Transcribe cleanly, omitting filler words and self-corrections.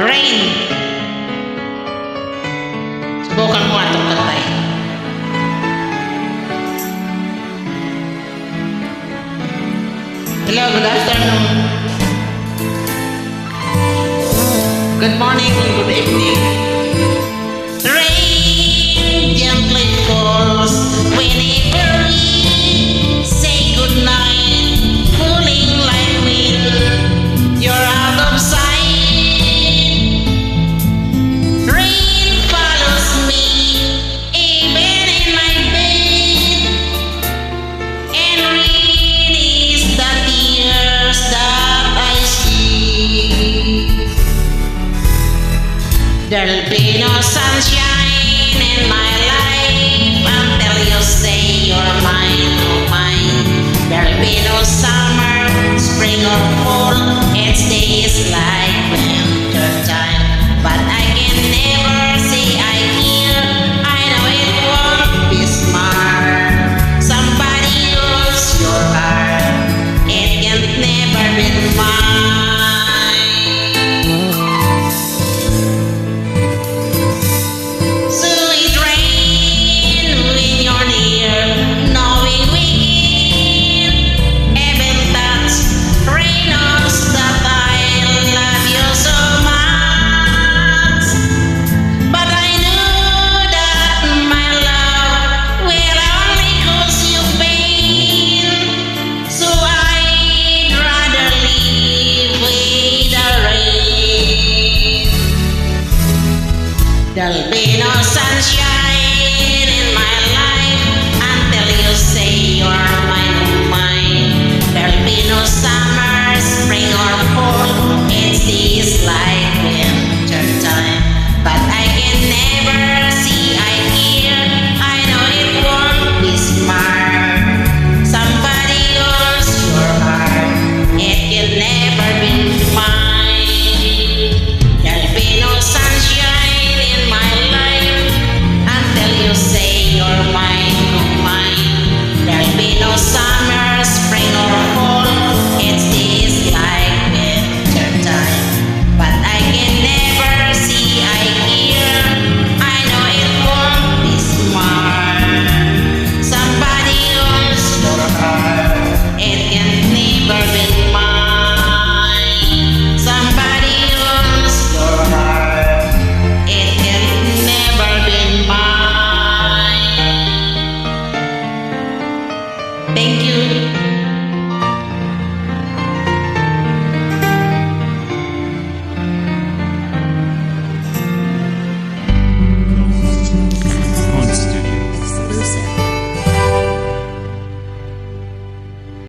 Rain. Subukan mo atong kantay. Hello, good afternoon. Good morning and good evening. Rain gently falls whenever we say goodnight, cooling like wind. You're out of sight. Rain follows me even in my bed, and rain is the tears that I see. There'll be no sunshine in my life until you say you're mine, oh mine. There'll be no summer, spring or fall. It stays like winter time, but I can never say I care. I know it won't be smart. Somebody else your heart. It can never be mine. There'll be no sunshine